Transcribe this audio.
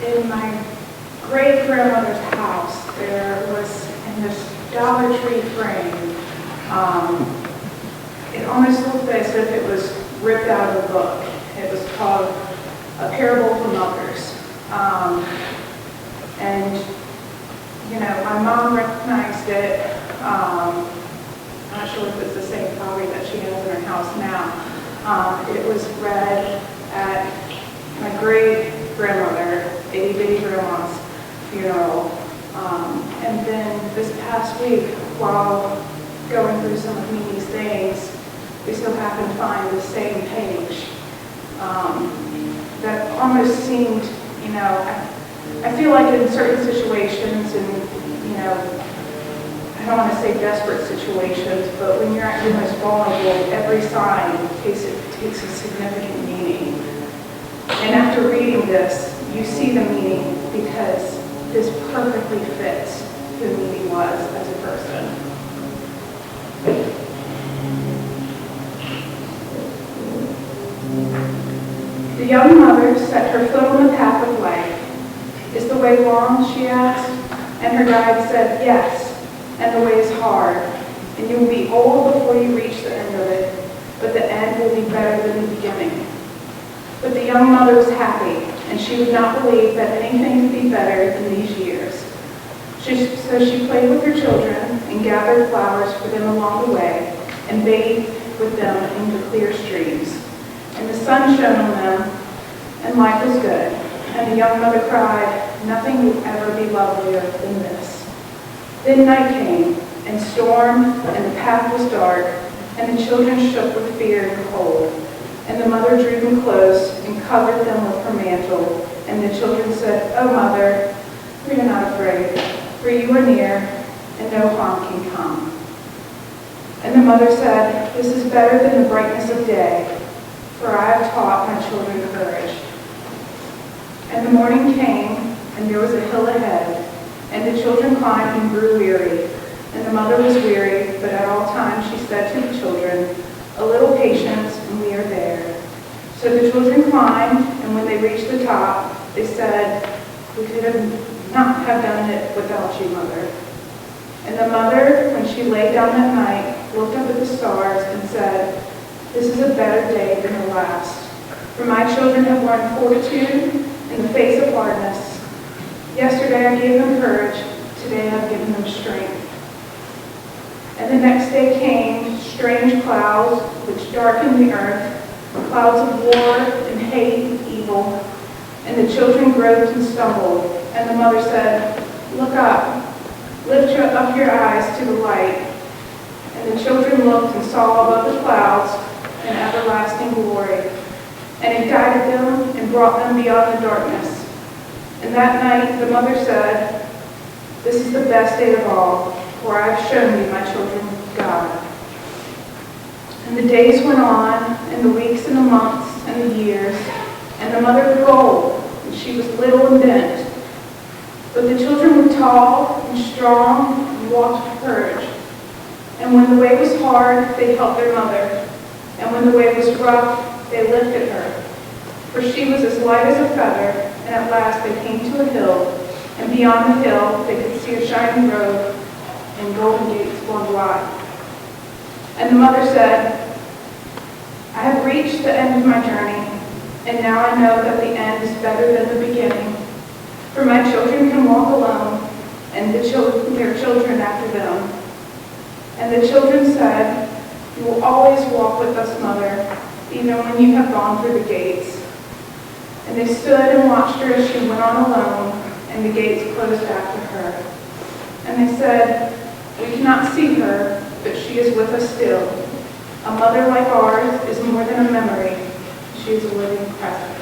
In my great-grandmother's house, there was in this Dollar Tree frame, it almost looked as if it was ripped out of a book. It was called A Parable for Mothers. And, you know, my mom recognized it. I'm not sure if it's the same copy that she has in her house now. It was read at my great-grandmother, itty-bitty grandma's funeral. And then this past week, while going through some of Mimi's things, we still happened to find the same page that almost seemed, you know, I feel like in certain situations and, you know, I don't want to say desperate situations, but when you're at your most vulnerable, every sign takes a significant meaning. And after reading this, you see the meaning because this perfectly fits who Mimi was as a person. The young mother set her foot on the path of life. Is the way long, she asked, and her guide said, yes, and the way is hard, and you will be old before you reach the end of it, but the end will be better than the beginning. But the young mother was happy, and she would not believe that anything could be better than these years. So she played with her children and gathered flowers for them along the way and bathed with them in the clear streams. And the sun shone on them, and life was good. And the young mother cried, nothing will ever be lovelier than this. Then night came, and storm, and the path was dark, and the children shook with fear and cold. And the mother drew them close and covered them with her mantle. And the children said, oh, mother, we are not afraid, for you are near, and no harm can come. And the mother said, this is better than the brightness of day, for I have taught my children courage. And the morning came, and there was a hill ahead, and the children climbed and grew weary. And the mother was weary, but at all times she said to the children, a little patience, and we are there. So the children climbed, and when they reached the top, they said, we could not have done it without you, Mother. And the mother, when she lay down that night, looked up at the stars and said, this is a better day than the last. For my children have learned fortitude in the face of hardness. Yesterday I gave them courage, today I've given them strength. And the next day came strange clouds which darkened the earth, clouds of war and hate and evil. And the children groped and stumbled. And the mother said, look up, lift up your eyes to the light. And the children looked and saw above the clouds an everlasting glory. And it guided them and brought them beyond the darkness. And that night the mother said, this is the best day of all, for I have shown you my children God. And the days went on, and the weeks and the months and the years, and the mother grew old, and she was little and bent. But the children were tall and strong and walked with courage. And when the way was hard, they helped their mother. And when the way was rough, they lifted her. For she was as light as a feather, and at last they came to a hill, and beyond the hill they could see a shining road and golden gates flung wide. And the mother said, I have reached the end of my journey, and now I know that the end is better than the beginning. For my children can walk alone, and their children after them. And the children said, you will always walk with us, Mother, even when you have gone through the gates. And they stood and watched her as she went on alone, and the gates closed after her. And they said, we cannot see her, but she is with us still. A mother like ours is more than a memory. She is a living presence.